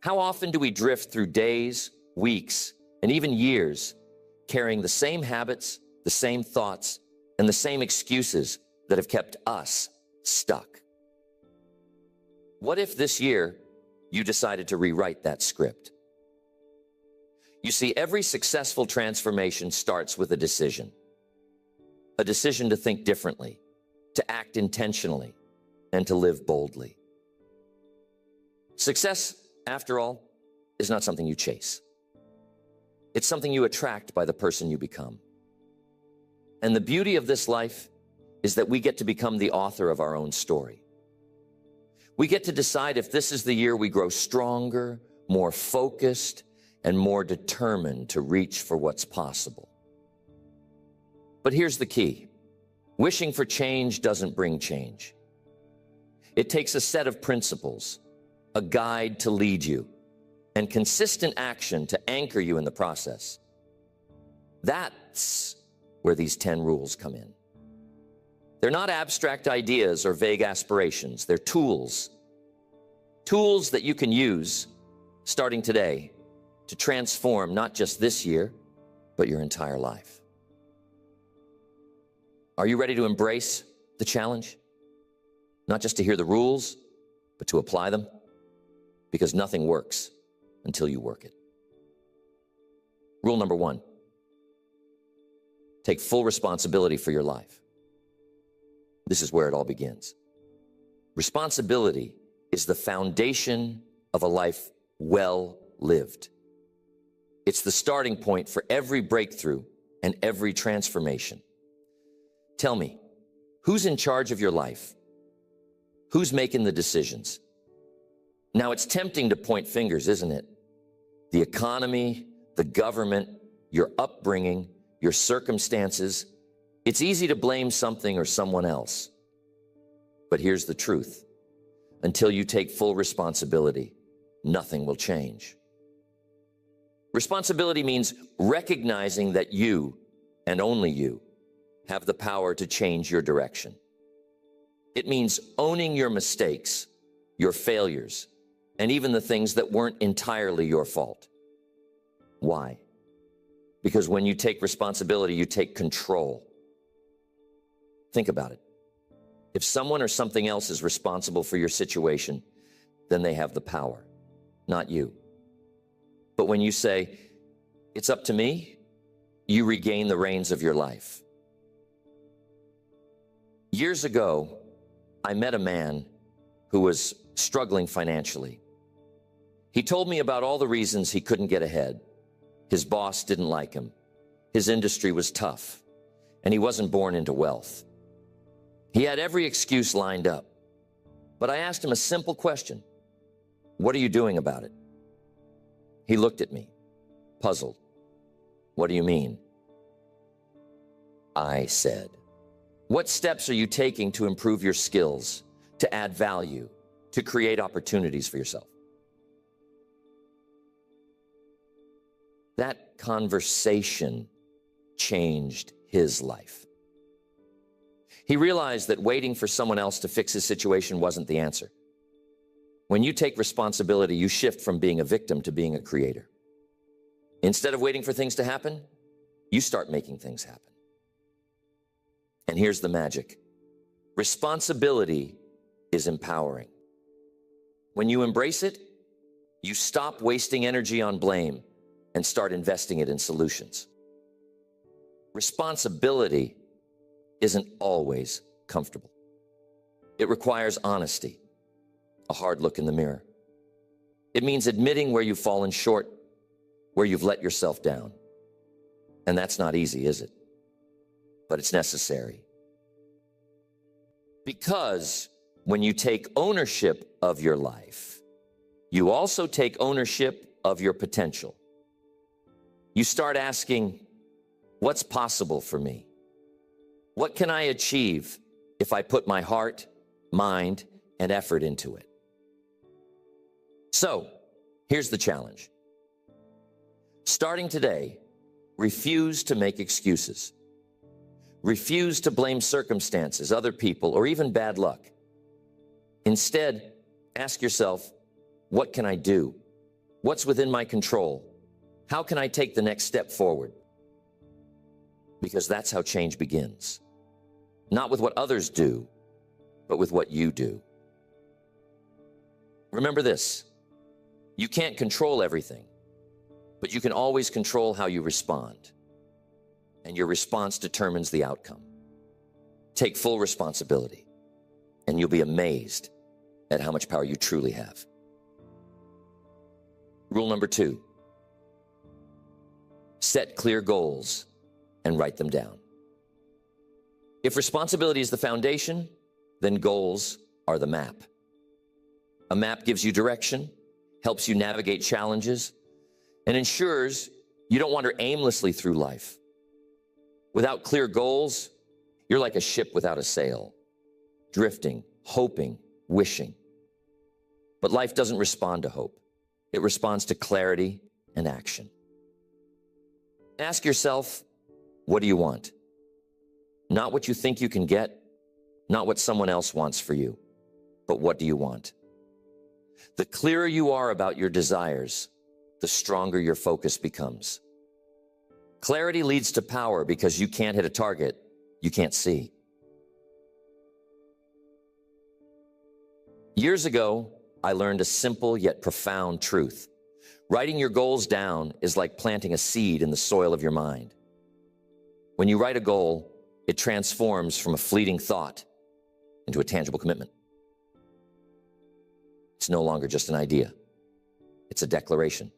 How often do we drift through days, weeks, and even years carrying the same habits, the same thoughts, and the same excuses that have kept us stuck? What if this year you decided to rewrite that script? You see, every successful transformation starts with a decision to think differently, to act intentionally, and to live boldly. Success, after all, is not something you chase. It's something you attract by the person you become. And the beauty of this life is that we get to become the author of our own story. We get to decide if this is the year we grow stronger, more focused, and more determined to reach for what's possible. But here's the key. Wishing for change doesn't bring change. It takes a set of principles, a guide to lead you, and consistent action to anchor you in the process. That's where these 10 rules come in. They're not abstract ideas or vague aspirations. They're tools that you can use starting today to transform not just this year, but your entire life. Are you ready to embrace the challenge? Not just to hear the rules, but to apply them? Because nothing works until you work it. Rule number 1, take full responsibility for your life. This is where it all begins. Responsibility is the foundation of a life well lived. It's the starting point for every breakthrough and every transformation. Tell me, who's in charge of your life? Who's making the decisions? Now, it's tempting to point fingers, isn't it? The economy, the government, your upbringing, your circumstances. It's easy to blame something or someone else. But here's the truth. Until you take full responsibility, nothing will change. Responsibility means recognizing that you, and only you, have the power to change your direction. It means owning your mistakes, your failures, and even the things that weren't entirely your fault. Why? Because when you take responsibility, you take control. Think about it. If someone or something else is responsible for your situation, then they have the power, not you. But when you say, it's up to me, you regain the reins of your life. Years ago, I met a man who was struggling financially. He told me about all the reasons he couldn't get ahead. His boss didn't like him. His industry was tough, and he wasn't born into wealth. He had every excuse lined up. But I asked him a simple question. What are you doing about it? He looked at me, puzzled. What do you mean? I said, what steps are you taking to improve your skills, to add value, to create opportunities for yourself? That conversation changed his life. He realized that waiting for someone else to fix his situation wasn't the answer. When you take responsibility, you shift from being a victim to being a creator. Instead of waiting for things to happen, you start making things happen. And here's the magic. Responsibility is empowering. When you embrace it, you stop wasting energy on blame and start investing it in solutions. Responsibility isn't always comfortable. It requires honesty, a hard look in the mirror. It means admitting where you've fallen short, where you've let yourself down. And that's not easy, is it? But it's necessary. Because when you take ownership of your life, you also take ownership of your potential. You start asking, what's possible for me? What can I achieve if I put my heart, mind, and effort into it? So, here's the challenge. Starting today, refuse to make excuses. Refuse to blame circumstances, other people, or even bad luck. Instead, ask yourself, what can I do? What's within my control? How can I take the next step forward? Because that's how change begins. Not with what others do, but with what you do. Remember this, you can't control everything, but you can always control how you respond. And your response determines the outcome. Take full responsibility, and you'll be amazed at how much power you truly have. Rule number 2, set clear goals and write them down. If responsibility is the foundation, then goals are the map. A map gives you direction, helps you navigate challenges, and ensures you don't wander aimlessly through life. Without clear goals, you're like a ship without a sail, drifting, hoping, wishing. But life doesn't respond to hope. It responds to clarity and action. Ask yourself, what do you want? Not what you think you can get, not what someone else wants for you, but what do you want? The clearer you are about your desires, the stronger your focus becomes. Clarity leads to power because you can't hit a target you can't see. Years ago, I learned a simple yet profound truth. Writing your goals down is like planting a seed in the soil of your mind. When you write a goal, it transforms from a fleeting thought into a tangible commitment. It's no longer just an idea. It's a declaration.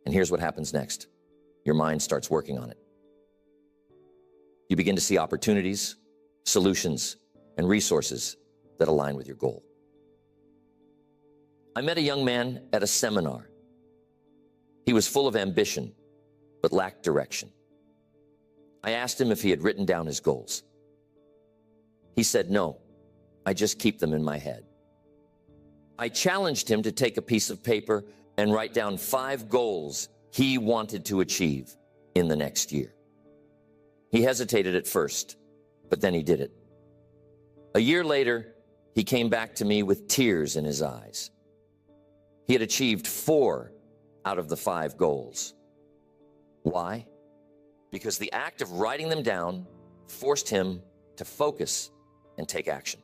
And here's what happens next. Your mind starts working on it. You begin to see opportunities, solutions, and resources that align with your goal. I met a young man at a seminar. He was full of ambition, but lacked direction. I asked him if he had written down his goals. He said, no, I just keep them in my head. I challenged him to take a piece of paper and write down 5 goals he wanted to achieve in the next year. He hesitated at first, but then he did it. A year later, he came back to me with tears in his eyes. He had achieved 4 out of the 5 goals. Why? Because the act of writing them down forced him to focus and take action.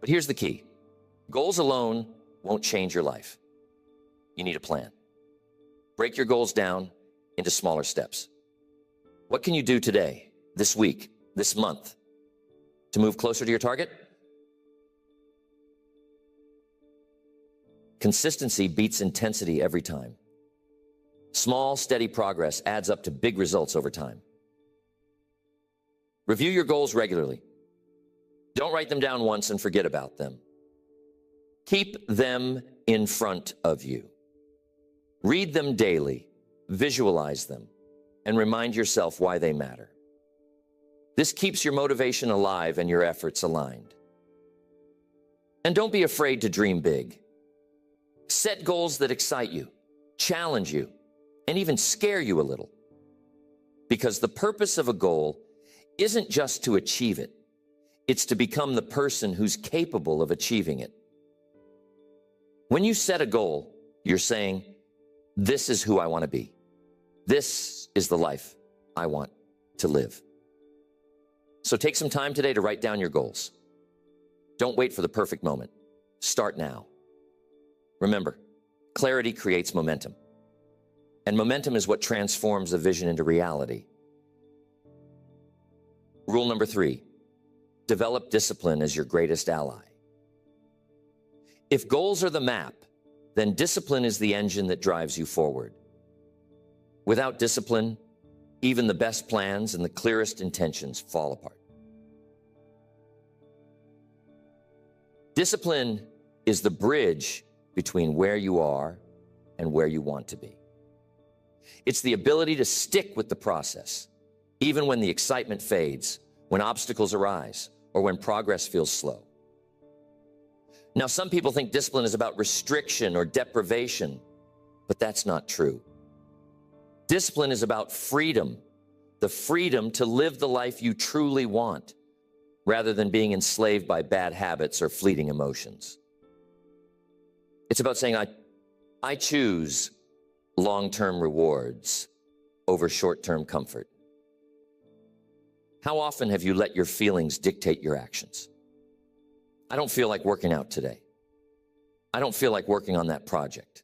But here's the key. Goals alone won't change your life. You need a plan. Break your goals down into smaller steps. What can you do today, this week, this month, to move closer to your target? Consistency beats intensity every time. Small, steady progress adds up to big results over time. Review your goals regularly. Don't write them down once and forget about them. Keep them in front of you. Read them daily, visualize them, and remind yourself why they matter. This keeps your motivation alive and your efforts aligned. And don't be afraid to dream big. Set goals that excite you, challenge you, and even scare you a little. Because the purpose of a goal isn't just to achieve it. It's to become the person who's capable of achieving it. When you set a goal, you're saying, this is who I want to be. This is the life I want to live. So take some time today to write down your goals. Don't wait for the perfect moment. Start now. Remember, clarity creates momentum. And momentum is what transforms a vision into reality. Rule number 3, develop discipline as your greatest ally. If goals are the map, then discipline is the engine that drives you forward. Without discipline, even the best plans and the clearest intentions fall apart. Discipline is the bridge between where you are and where you want to be. It's the ability to stick with the process, even when the excitement fades, when obstacles arise, or when progress feels slow. Now, some people think discipline is about restriction or deprivation, but that's not true. Discipline is about freedom, the freedom to live the life you truly want, rather than being enslaved by bad habits or fleeting emotions. It's about saying, I I choose long-term rewards over short-term comfort. How often have you let your feelings dictate your actions? I don't feel like working out today. I don't feel like working on that project.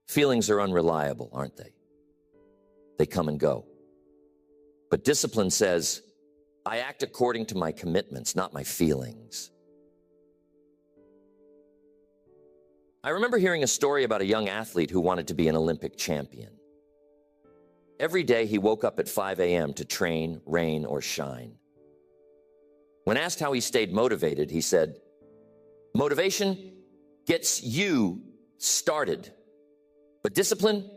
Feelings are unreliable, aren't they? They come and go. But discipline says, I act according to my commitments, not my feelings. I remember hearing a story about a young athlete who wanted to be an Olympic champion. Every day he woke up at 5 a.m. to train, rain or shine. When asked how he stayed motivated, he said, motivation gets you started, but discipline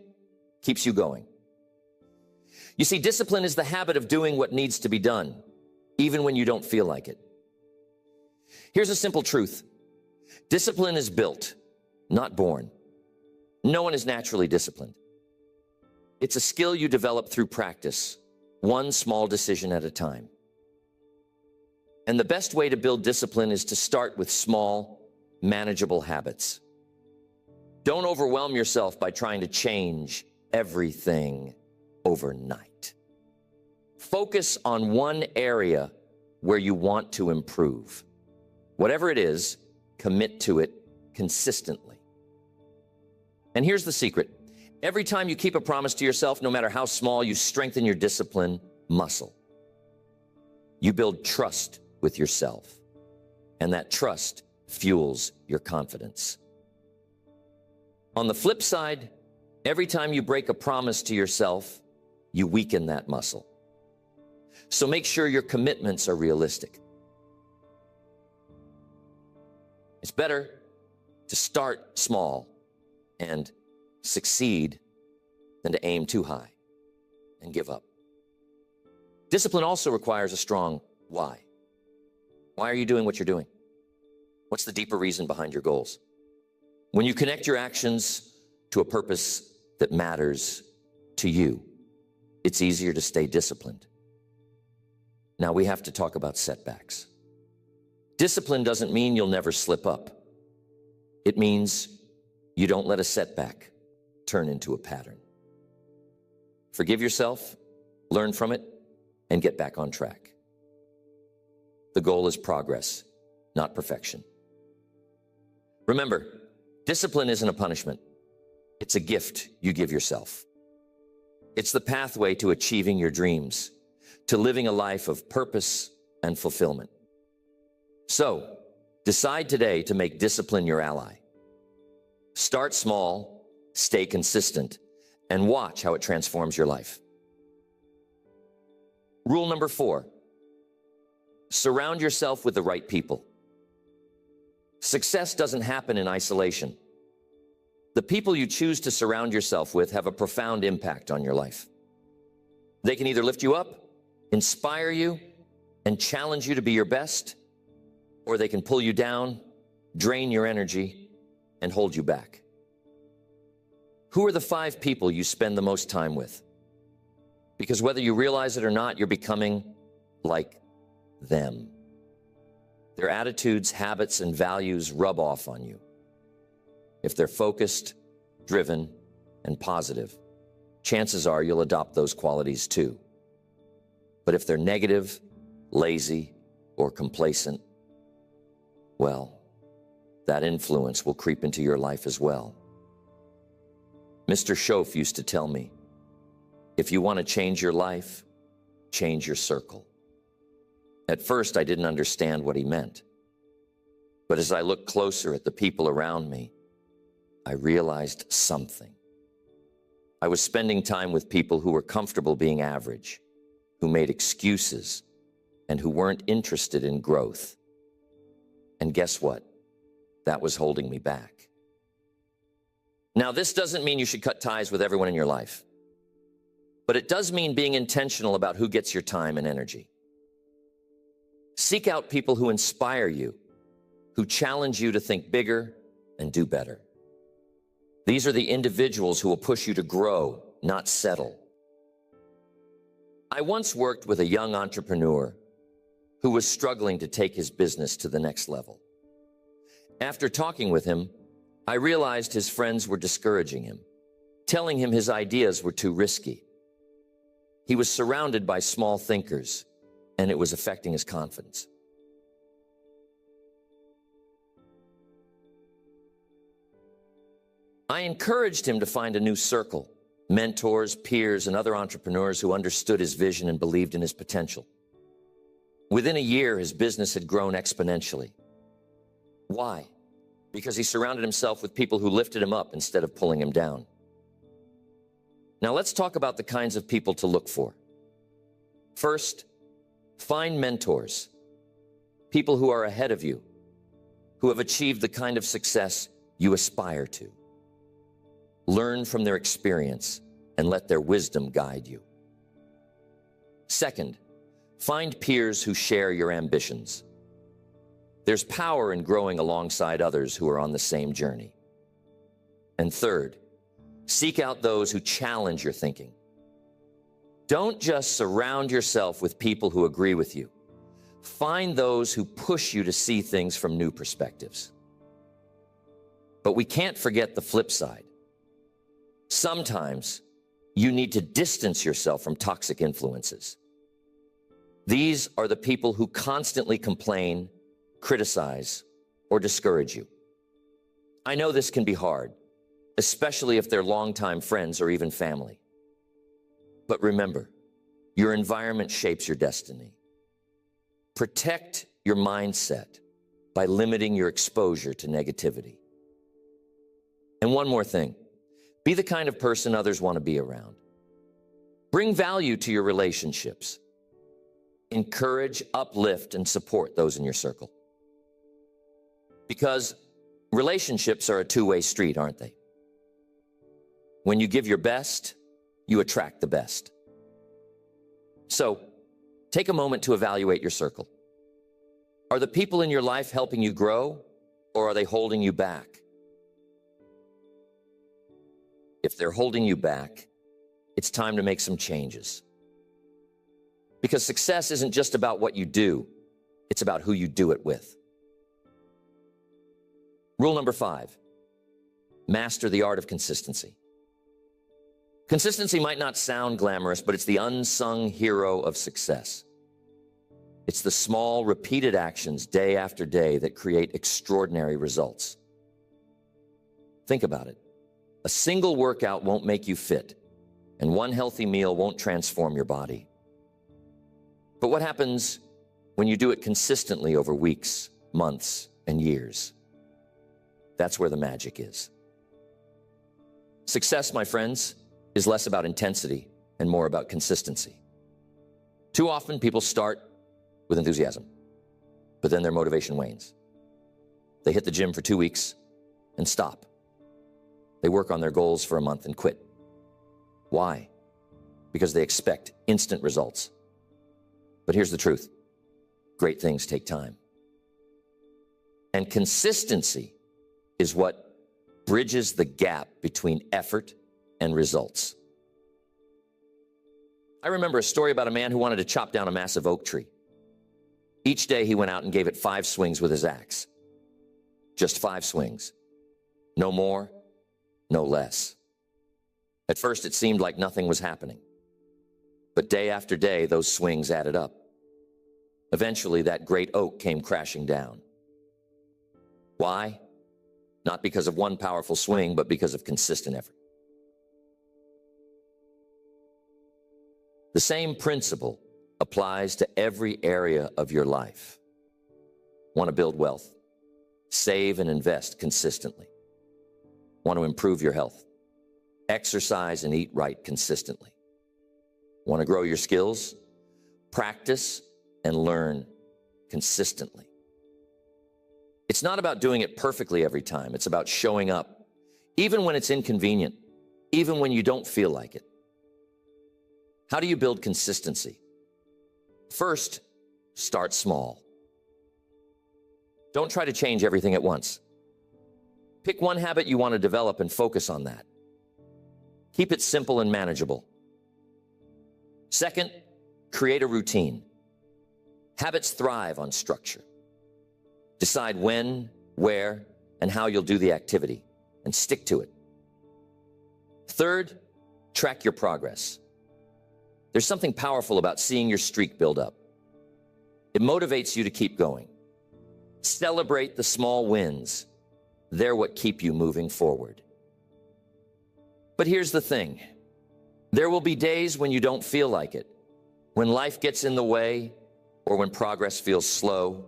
keeps you going. You see, discipline is the habit of doing what needs to be done, even when you don't feel like it. Here's a simple truth. Discipline is built, not born. No one is naturally disciplined. It's a skill you develop through practice, one small decision at a time. And the best way to build discipline is to start with small, manageable habits. Don't overwhelm yourself by trying to change everything overnight. Focus on one area where you want to improve. Whatever it is, commit to it consistently. And here's the secret. Every time you keep a promise to yourself, no matter how small, you strengthen your discipline muscle. You build trust with yourself, and that trust fuels your confidence. On the flip side, every time you break a promise to yourself, you weaken that muscle. So make sure your commitments are realistic. It's better to start small and succeed than to aim too high and give up. Discipline also requires a strong why. Why are you doing what you're doing? What's the deeper reason behind your goals? When you connect your actions to a purpose that matters to you, it's easier to stay disciplined. Now we have to talk about setbacks. Discipline doesn't mean you'll never slip up. It means you don't let a setback turn into a pattern. Forgive yourself, learn from it, and get back on track. The goal is progress, not perfection. Remember, discipline isn't a punishment. It's a gift you give yourself. It's the pathway to achieving your dreams, to living a life of purpose and fulfillment. So, decide today to make discipline your ally. Start small, stay consistent, and watch how it transforms your life. Rule number 4, surround yourself with the right people. Success doesn't happen in isolation. The people you choose to surround yourself with have a profound impact on your life. They can either lift you up, inspire you, and challenge you to be your best, or they can pull you down, drain your energy, and hold you back. Who are the 5 people you spend the most time with? Because whether you realize it or not, you're becoming like them. Their attitudes, habits, and values rub off on you. If they're focused, driven, and positive, chances are you'll adopt those qualities too. But if they're negative, lazy, or complacent, well, that influence will creep into your life as well. Mr. Schoaf used to tell me, if you want to change your life, change your circle. At first, I didn't understand what he meant. But as I looked closer at the people around me, I realized something. I was spending time with people who were comfortable being average, who made excuses, and who weren't interested in growth. And guess what? That was holding me back. Now, this doesn't mean you should cut ties with everyone in your life, but it does mean being intentional about who gets your time and energy. Seek out people who inspire you, who challenge you to think bigger and do better. These are the individuals who will push you to grow, not settle. I once worked with a young entrepreneur who was struggling to take his business to the next level. After talking with him, I realized his friends were discouraging him, telling him his ideas were too risky. He was surrounded by small thinkers, and it was affecting his confidence. I encouraged him to find a new circle, mentors, peers, and other entrepreneurs who understood his vision and believed in his potential. Within a year, his business had grown exponentially. Why? Because he surrounded himself with people who lifted him up instead of pulling him down. Now let's talk about the kinds of people to look for. First, find mentors, people who are ahead of you, who have achieved the kind of success you aspire to. Learn from their experience and let their wisdom guide you. Second, find peers who share your ambitions. There's power in growing alongside others who are on the same journey. And third, seek out those who challenge your thinking. Don't just surround yourself with people who agree with you. Find those who push you to see things from new perspectives. But we can't forget the flip side. Sometimes you need to distance yourself from toxic influences. These are the people who constantly complain, criticize, or discourage you. I know this can be hard, especially if they're longtime friends or even family. But remember, your environment shapes your destiny. Protect your mindset by limiting your exposure to negativity. And one more thing, be the kind of person others want to be around. Bring value to your relationships. Encourage, uplift, and support those in your circle. Because relationships are a two-way street, aren't they? When you give your best, you attract the best. So, take a moment to evaluate your circle. Are the people in your life helping you grow, or are they holding you back? If they're holding you back, it's time to make some changes. Because success isn't just about what you do, it's about who you do it with. Rule number 5, master the art of consistency. Consistency might not sound glamorous, but it's the unsung hero of success. It's the small, repeated actions day after day that create extraordinary results. Think about it. A single workout won't make you fit, and one healthy meal won't transform your body. But what happens when you do it consistently over weeks, months, and years? That's where the magic is. Success, my friends, is less about intensity and more about consistency. Too often, people start with enthusiasm, but then their motivation wanes. They hit the gym for 2 weeks and stop. They work on their goals for a month and quit. Why? Because they expect instant results. But here's the truth. Great things take time. And consistency is what bridges the gap between effort and results. I remember a story about a man who wanted to chop down a massive oak tree. Each day he went out and gave it 5 swings with his axe. Just 5 swings. No more, no less. At first it seemed like nothing was happening. But day after day, those swings added up. Eventually, that great oak came crashing down. Why? Not because of one powerful swing, but because of consistent effort. The same principle applies to every area of your life. Want to build wealth? Save and invest consistently. Want to improve your health? Exercise and eat right consistently. Want to grow your skills? Practice and learn consistently. It's not about doing it perfectly every time. It's about showing up, even when it's inconvenient, even when you don't feel like it. How do you build consistency? First, start small. Don't try to change everything at once. Pick one habit you want to develop and focus on that. Keep it simple and manageable. Second, create a routine. Habits thrive on structure. Decide when, where, and how you'll do the activity. and stick to it. Third, track your progress. There's something powerful about seeing your streak build up. It motivates you to keep going. Celebrate the small wins. They're what keep you moving forward. But here's the thing. There will be days when you don't feel like it, when life gets in the way, or when progress feels slow.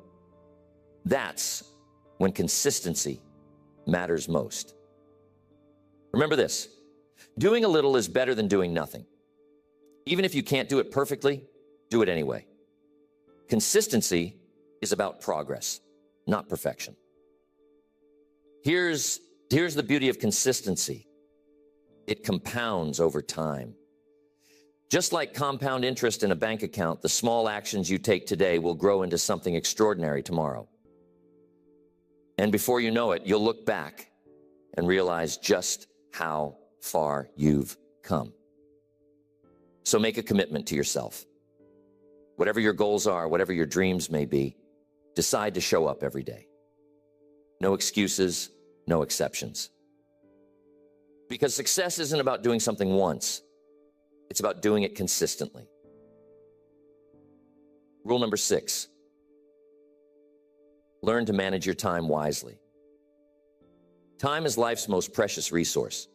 That's when consistency matters most. Remember this, doing a little is better than doing nothing. Even if you can't do it perfectly, do it anyway. Consistency is about progress, not perfection. Here's the beauty of consistency. It compounds over time. Just like compound interest in a bank account, the small actions you take today will grow into something extraordinary tomorrow. And before you know it, you'll look back and realize just how far you've come. So make a commitment to yourself. Whatever your goals are, whatever your dreams may be, decide to show up every day. No excuses, no exceptions. Because success isn't about doing something once. It's about doing it consistently. Rule number 6. Learn to manage your time wisely. Time is life's most precious resource.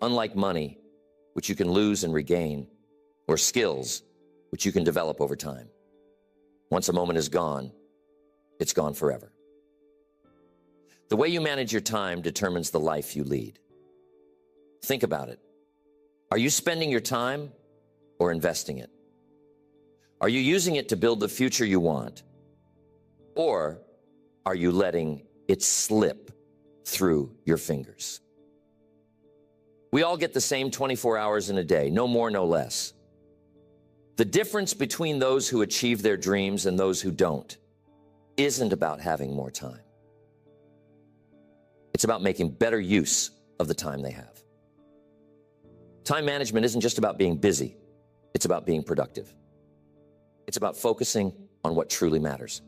Unlike money, which you can lose and regain, or skills, which you can develop over time. Once a moment is gone, it's gone forever. The way you manage your time determines the life you lead. Think about it. Are you spending your time or investing it? Are you using it to build the future you want? Or are you letting it slip through your fingers? We all get the same 24 hours in a day, no more, no less. The difference between those who achieve their dreams and those who don't isn't about having more time. It's about making better use of the time they have. Time management isn't just about being busy. It's about being productive. It's about focusing on what truly matters.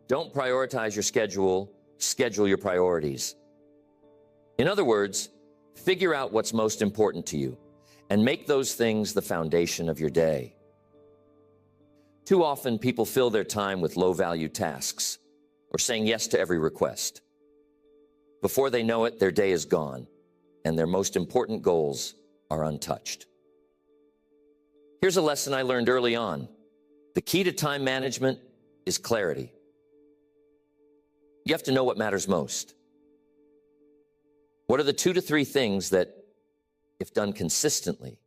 Don't prioritize your schedule, schedule your priorities. In other words, figure out what's most important to you and make those things the foundation of your day. Too often, people fill their time with low-value tasks or saying yes to every request. Before they know it, their day is gone, and their most important goals are untouched. Here's a lesson I learned early on. The key to time management is clarity. You have to know what matters most. What are the 2 to 3 things that, if done consistently,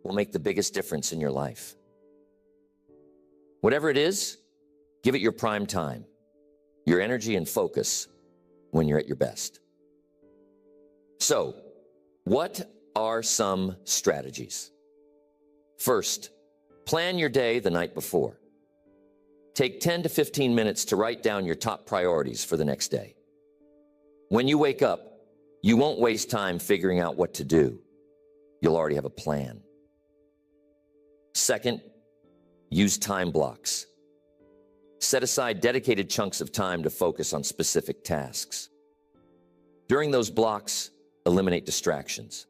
will make the biggest difference in your life? Whatever it is, give it your prime time, your energy and focus when you're at your best. So, what are some strategies? First, plan your day the night before. Take 10 to 15 minutes to write down your top priorities for the next day. When you wake up, you won't waste time figuring out what to do. You'll already have a plan. Second, use time blocks. Set aside dedicated chunks of time to focus on specific tasks. During those blocks, eliminate distractions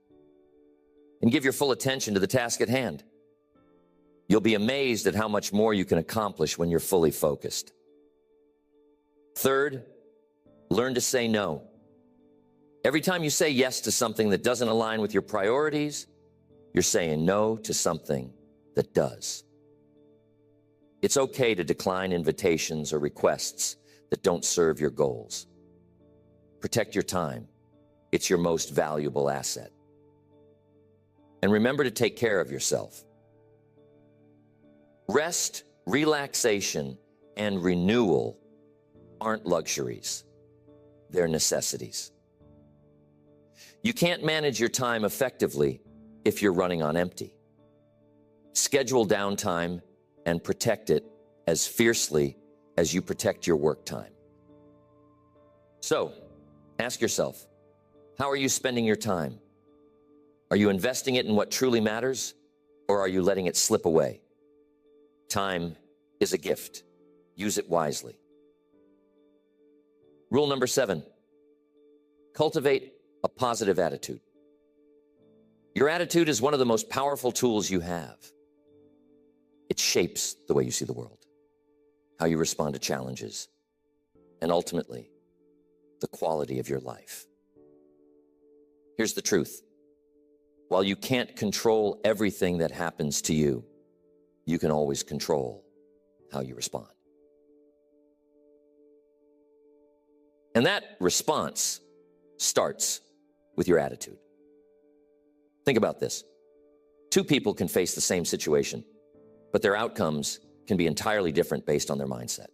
and give your full attention to the task at hand. You'll be amazed at how much more you can accomplish when you're fully focused. Third, learn to say no. Every time you say yes to something that doesn't align with your priorities, you're saying no to something that does. It's okay to decline invitations or requests that don't serve your goals. Protect your time. It's your most valuable asset. And remember to take care of yourself. Rest, relaxation, and renewal aren't luxuries. They're necessities. You can't manage your time effectively if you're running on empty. Schedule downtime and protect it as fiercely as you protect your work time. So, ask yourself, how are you spending your time? Are you investing it in what truly matters, or are you letting it slip away? Time is a gift. Use it wisely. Rule number 7, cultivate a positive attitude. Your attitude is one of the most powerful tools you have. It shapes the way you see the world, how you respond to challenges, and ultimately, the quality of your life. Here's the truth. While you can't control everything that happens to you, you can always control how you respond. And that response starts with your attitude. Think about this. Two people can face the same situation, but their outcomes can be entirely different based on their mindset.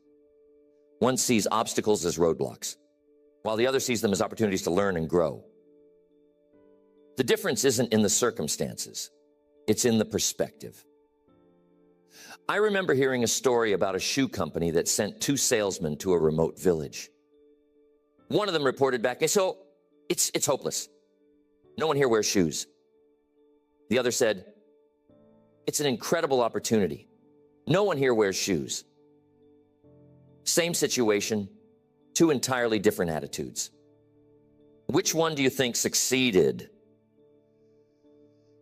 One sees obstacles as roadblocks, while the other sees them as opportunities to learn and grow. The difference isn't in the circumstances, it's in the perspective. I remember hearing a story about a shoe company that sent two salesmen to a remote village. One of them reported back, so it's hopeless. No one here wears shoes. The other said, it's an incredible opportunity. No one here wears shoes. Same situation, two entirely different attitudes. Which one do you think succeeded?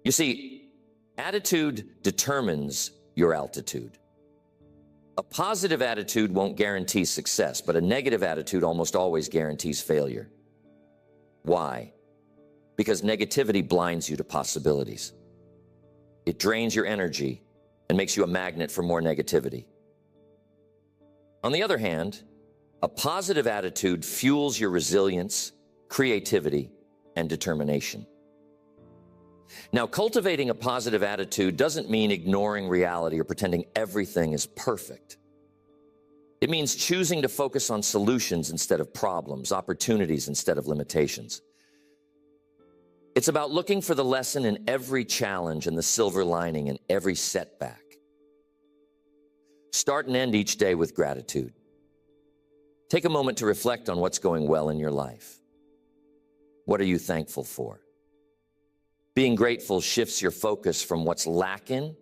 You see, attitude determines your altitude. A positive attitude won't guarantee success, but a negative attitude almost always guarantees failure. Why? Because negativity blinds you to possibilities. It drains your energy and makes you a magnet for more negativity. On the other hand, a positive attitude fuels your resilience, creativity, and determination. Now, cultivating a positive attitude doesn't mean ignoring reality or pretending everything is perfect. It means choosing to focus on solutions instead of problems, opportunities instead of limitations. It's about looking for the lesson in every challenge and the silver lining in every setback. Start and end each day with gratitude. Take a moment to reflect on what's going well in your life. What are you thankful for? Being grateful shifts your focus from what's lacking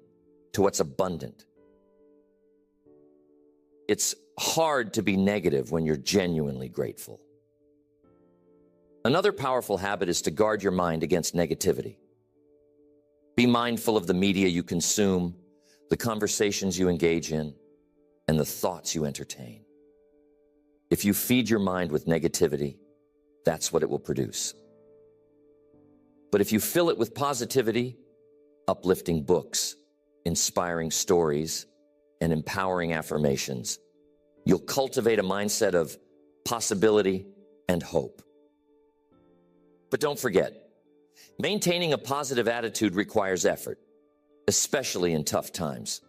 to what's abundant. It's hard to be negative when you're genuinely grateful. Another powerful habit is to guard your mind against negativity. Be mindful of the media you consume, the conversations you engage in, and the thoughts you entertain. If you feed your mind with negativity, that's what it will produce. But if you fill it with positivity, uplifting books, inspiring stories, and empowering affirmations, you'll cultivate a mindset of possibility and hope. But don't forget, maintaining a positive attitude requires effort, especially in tough times.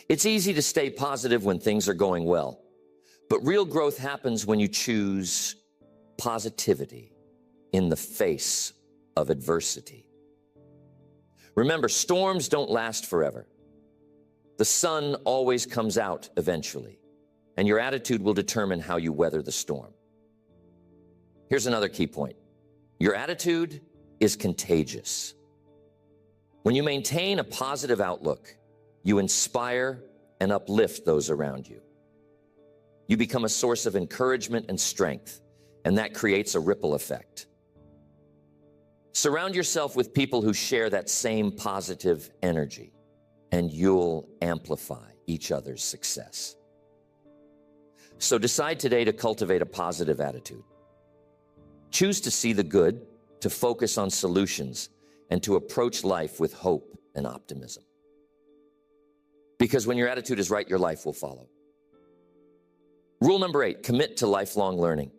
It's easy to stay positive when things are going well, but real growth happens when you choose positivity in the face of adversity. Remember, storms don't last forever. The sun always comes out eventually, and your attitude will determine how you weather the storm. Here's another key point. Your attitude is contagious. When you maintain a positive outlook, you inspire and uplift those around you. You become a source of encouragement and strength, and that creates a ripple effect. Surround yourself with people who share that same positive energy, and you'll amplify each other's success. So decide today to cultivate a positive attitude. Choose to see the good, to focus on solutions, and to approach life with hope and optimism. Because when your attitude is right, your life will follow. Rule number 8, commit to lifelong learning.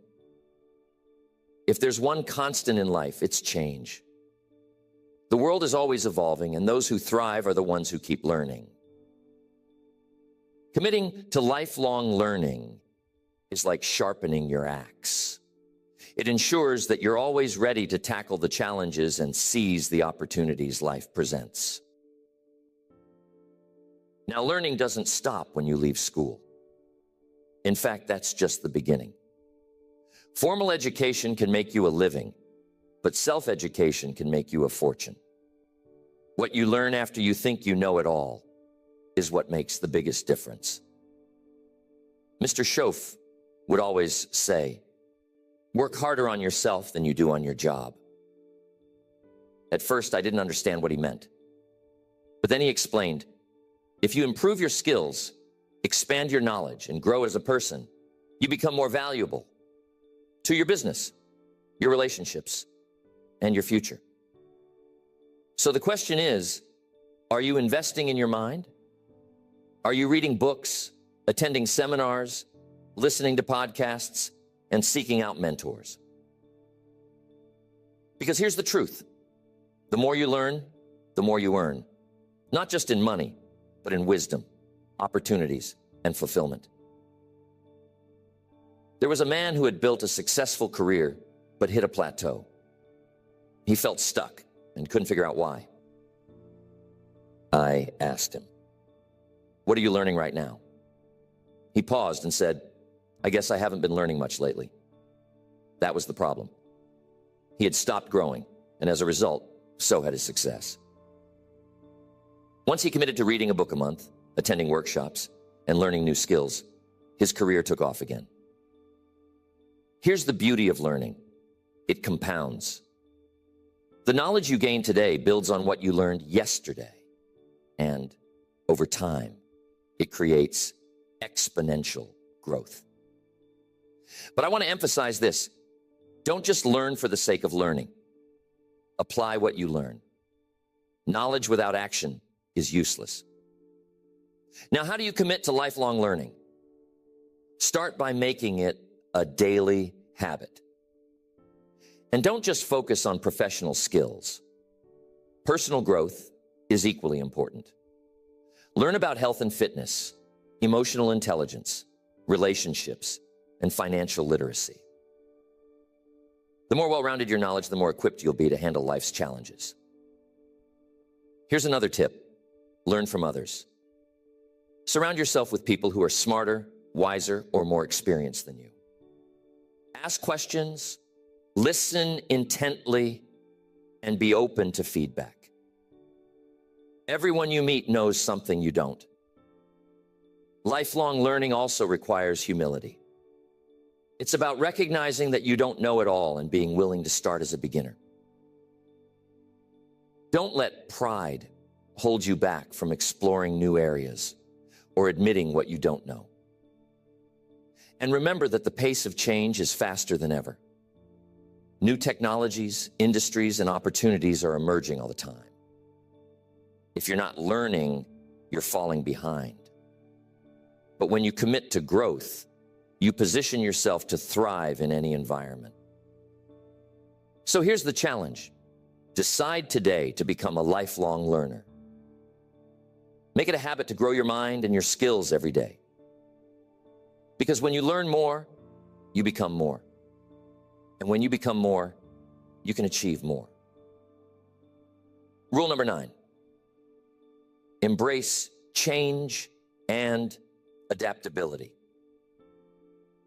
If there's one constant in life, it's change. The world is always evolving, and those who thrive are the ones who keep learning. Committing to lifelong learning is like sharpening your axe. It ensures that you're always ready to tackle the challenges and seize the opportunities life presents. Now, learning doesn't stop when you leave school. In fact, that's just the beginning. Formal education can make you a living, but self-education can make you a fortune. What you learn after you think you know it all is what makes the biggest difference. Mr. Schoaf would always say, Work harder on yourself than you do on your job. At first, I didn't understand what he meant. But then he explained, if you improve your skills, expand your knowledge, and grow as a person, you become more valuable to your business, your relationships, and your future. So the question is, are you investing in your mind? Are you reading books, attending seminars, listening to podcasts, and seeking out mentors? Because here's the truth. The more you learn, the more you earn. Not just in money, but in wisdom, opportunities, and fulfillment. There was a man who had built a successful career, but hit a plateau. He felt stuck and couldn't figure out why. I asked him, "What are you learning right now?" He paused and said, "I guess I haven't been learning much lately." That was the problem. He had stopped growing, and as a result, so had his success. Once he committed to reading a book a month, attending workshops, and learning new skills, his career took off again. Here's the beauty of learning. It compounds. The knowledge you gain today builds on what you learned yesterday. And over time, it creates exponential growth. But I want to emphasize this. Don't just learn for the sake of learning. Apply what you learn. Knowledge without action is useless. Now, how do you commit to lifelong learning? Start by making it a daily habit. And don't just focus on professional skills. Personal growth is equally important. Learn about health and fitness, emotional intelligence, relationships, and financial literacy. The more well-rounded your knowledge, the more equipped you'll be to handle life's challenges. Here's another tip. Learn from others. Surround yourself with people who are smarter, wiser, or more experienced than you. Ask questions, listen intently, and be open to feedback. Everyone you meet knows something you don't. Lifelong learning also requires humility. It's about recognizing that you don't know it all and being willing to start as a beginner. Don't let pride hold you back from exploring new areas or admitting what you don't know. And remember that the pace of change is faster than ever. New technologies, industries, and opportunities are emerging all the time. If you're not learning, you're falling behind. But when you commit to growth, you position yourself to thrive in any environment. So here's the challenge. Decide today to become a lifelong learner. Make it a habit to grow your mind and your skills every day. Because when you learn more, you become more. And when you become more, you can achieve more. Rule number 9. Embrace change and adaptability.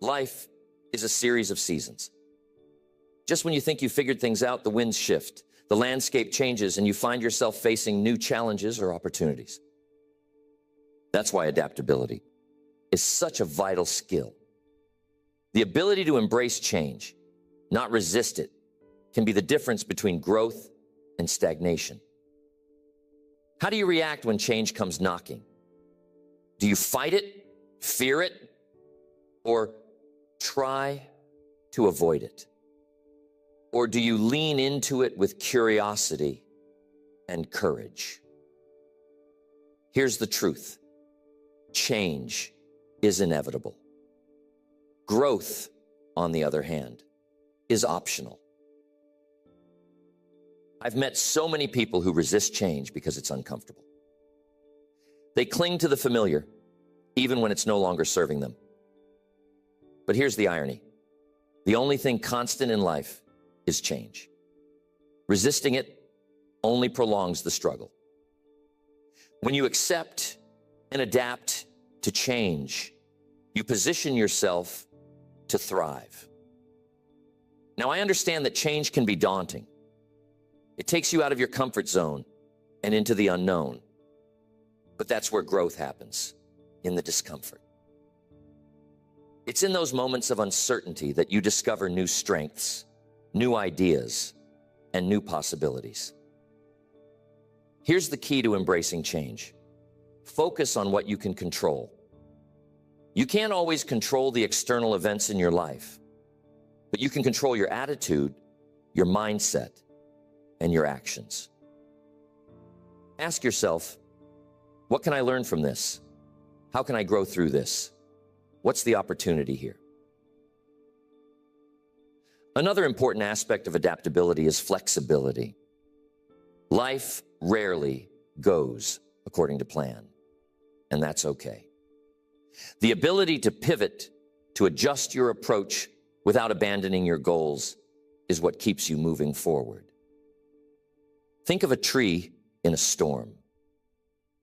Life is a series of seasons. Just when you think you figured things out, the winds shift, the landscape changes, and you find yourself facing new challenges or opportunities. That's why adaptability is such a vital skill. The ability to embrace change, not resist it, can be the difference between growth and stagnation. How do you react when change comes knocking? Do you fight it, fear it, or try to avoid it? Or do you lean into it with curiosity and courage? Here's the truth. Change is inevitable. Growth, on the other hand, is optional. I've met so many people who resist change because it's uncomfortable. They cling to the familiar, even when it's no longer serving them. But here's the irony. The only thing constant in life is change. Resisting it only prolongs the struggle. When you accept and adapt to change, you position yourself to thrive. Now, I understand that change can be daunting. It takes you out of your comfort zone and into the unknown. But that's where growth happens, in the discomfort. It's in those moments of uncertainty that you discover new strengths, new ideas, and new possibilities. Here's the key to embracing change. Focus on what you can control. You can't always control the external events in your life, but you can control your attitude, your mindset, and your actions. Ask yourself, what can I learn from this? How can I grow through this? What's the opportunity here? Another important aspect of adaptability is flexibility. Life rarely goes according to plan, and that's okay. The ability to pivot, to adjust your approach without abandoning your goals is what keeps you moving forward. Think of a tree in a storm.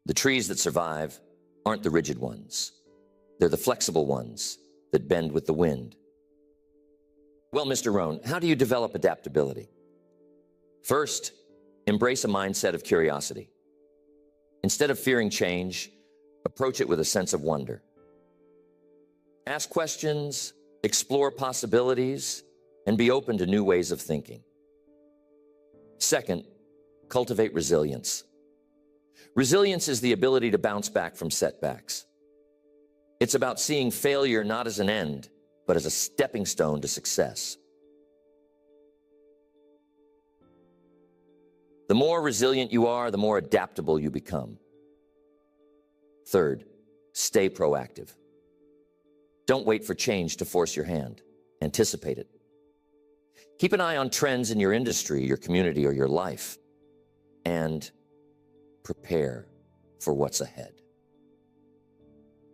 The trees that survive aren't the rigid ones. They're the flexible ones that bend with the wind. Well, Mr. Rohn, how do you develop adaptability? First, embrace a mindset of curiosity. Instead of fearing change, approach it with a sense of wonder. Ask questions, explore possibilities, and be open to new ways of thinking. Second, cultivate resilience. Resilience is the ability to bounce back from setbacks. It's about seeing failure not as an end, but as a stepping stone to success. The more resilient you are, the more adaptable you become. Third, stay proactive. Don't wait for change to force your hand. Anticipate it. Keep an eye on trends in your industry, your community, or your life, and prepare for what's ahead.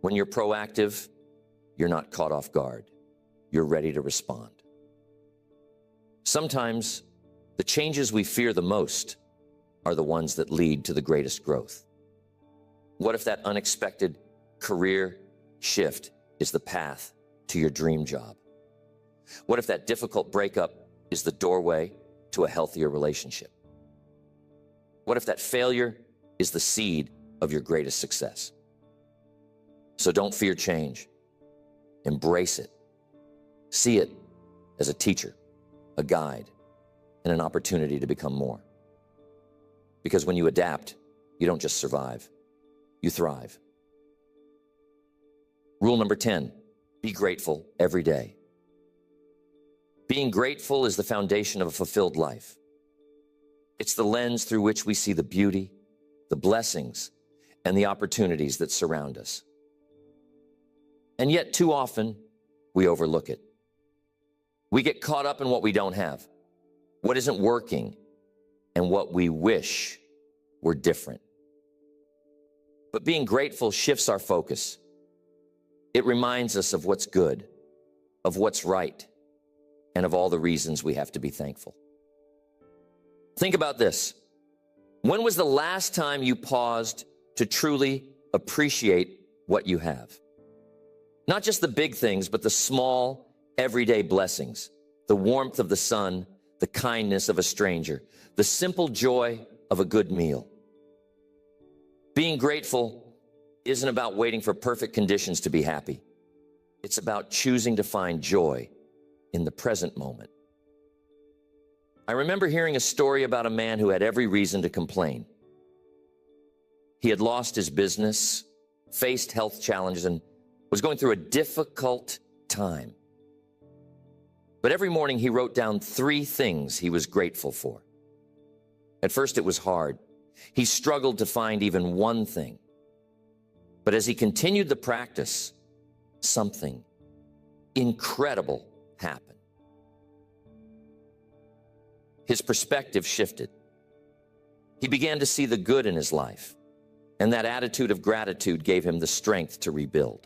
When you're proactive, you're not caught off guard. You're ready to respond. Sometimes the changes we fear the most are the ones that lead to the greatest growth. What if that unexpected career shift is the path to your dream job? What if that difficult breakup is the doorway to a healthier relationship? What if that failure is the seed of your greatest success? So don't fear change. Embrace it. See it as a teacher, a guide, and an opportunity to become more. Because when you adapt, you don't just survive, you thrive. Rule number 10, be grateful every day. Being grateful is the foundation of a fulfilled life. It's the lens through which we see the beauty, the blessings, and the opportunities that surround us. And yet, too often, we overlook it. We get caught up in what we don't have, what isn't working, and what we wish were different. But being grateful shifts our focus. It reminds us of what's good, of what's right, and of all the reasons we have to be thankful. Think about this. When was the last time you paused to truly appreciate what you have? Not just the big things, but the small, everyday blessings, the warmth of the sun, the kindness of a stranger, the simple joy of a good meal. Being grateful isn't about waiting for perfect conditions to be happy. It's about choosing to find joy in the present moment. I remember hearing a story about a man who had every reason to complain. He had lost his business, faced health challenges, and was going through a difficult time. But every morning he wrote down 3 things he was grateful for. At first it was hard. He struggled to find even one thing. But as he continued the practice, something incredible happened. His perspective shifted. He began to see the good in his life, and that attitude of gratitude gave him the strength to rebuild.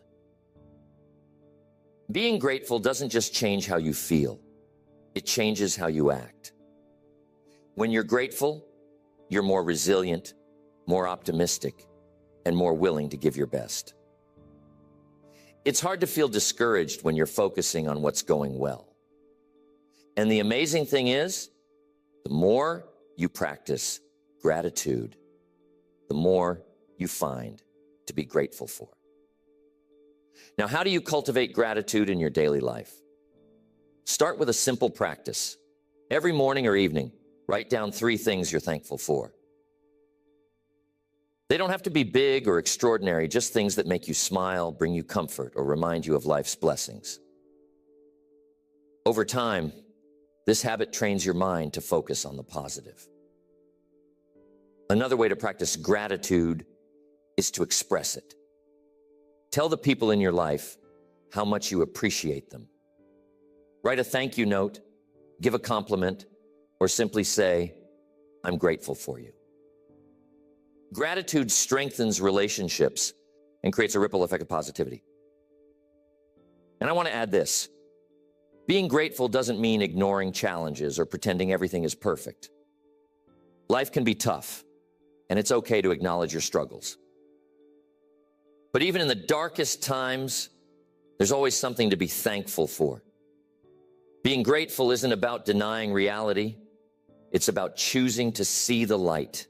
Being grateful doesn't just change how you feel, it changes how you act. When you're grateful, you're more resilient, more optimistic, and more willing to give your best. It's hard to feel discouraged when you're focusing on what's going well. And the amazing thing is, the more you practice gratitude, the more you find to be grateful for. Now, how do you cultivate gratitude in your daily life? Start with a simple practice. Every morning or evening, write down 3 things you're thankful for. They don't have to be big or extraordinary, just things that make you smile, bring you comfort, or remind you of life's blessings. Over time, this habit trains your mind to focus on the positive. Another way to practice gratitude is to express it. Tell the people in your life how much you appreciate them. Write a thank you note, give a compliment, or simply say, "I'm grateful for you." Gratitude strengthens relationships and creates a ripple effect of positivity. And I want to add this. Being grateful doesn't mean ignoring challenges or pretending everything is perfect. Life can be tough, and it's okay to acknowledge your struggles. But even in the darkest times, there's always something to be thankful for. Being grateful isn't about denying reality. It's about choosing to see the light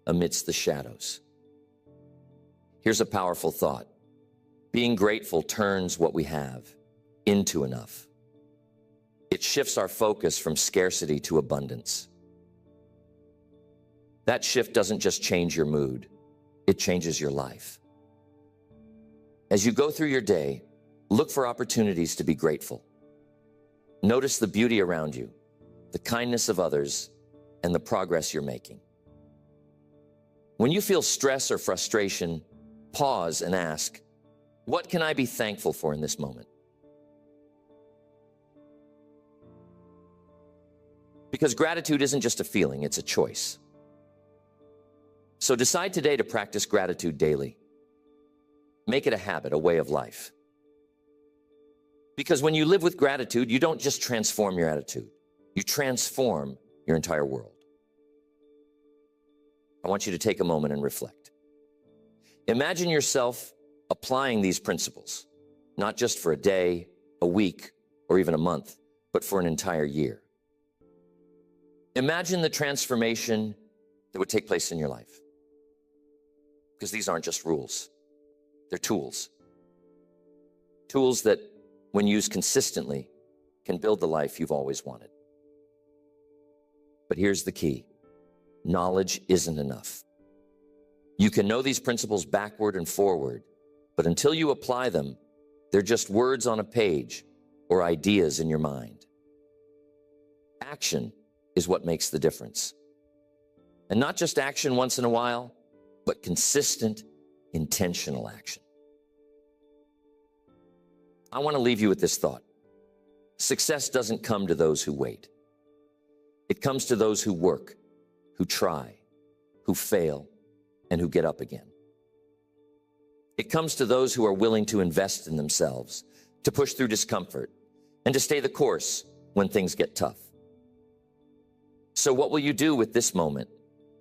amidst the shadows. Here's a powerful thought. Being grateful turns what we have into enough. It shifts our focus from scarcity to abundance. That shift doesn't just change your mood, it changes your life. As you go through your day, look for opportunities to be grateful. Notice the beauty around you, the kindness of others, and the progress you're making. When you feel stress or frustration, pause and ask, what can I be thankful for in this moment? Because gratitude isn't just a feeling, it's a choice. So decide today to practice gratitude daily. Make it a habit, a way of life. Because when you live with gratitude, you don't just transform your attitude, you transform your entire world. I want you to take a moment and reflect. Imagine yourself applying these principles, not just for a day, a week, or even a month, but for an entire year. Imagine the transformation that would take place in your life. Because these aren't just rules, they're tools. Tools that, when used consistently, can build the life you've always wanted. But here's the key. Knowledge isn't enough. You can know these principles backward and forward, but until you apply them, they're just words on a page or ideas in your mind. Action is what makes the difference. And not just action once in a while, but consistent, intentional action. I want to leave you with this thought. Success doesn't come to those who wait. It comes to those who work, who try, who fail, and who get up again. It comes to those who are willing to invest in themselves, to push through discomfort, and to stay the course when things get tough. So what will you do with this moment,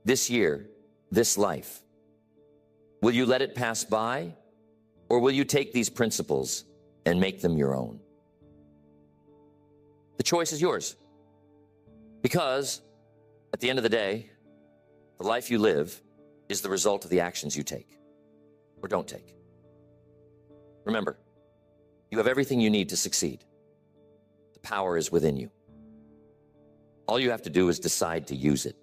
this year, this life? Will you let it pass by, or will you take these principles and make them your own? The choice is yours. Because at the end of the day, the life you live is the result of the actions you take or don't take. Remember, you have everything you need to succeed. The power is within you. All you have to do is decide to use it.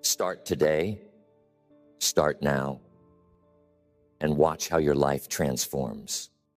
Start today, start now, and watch how your life transforms.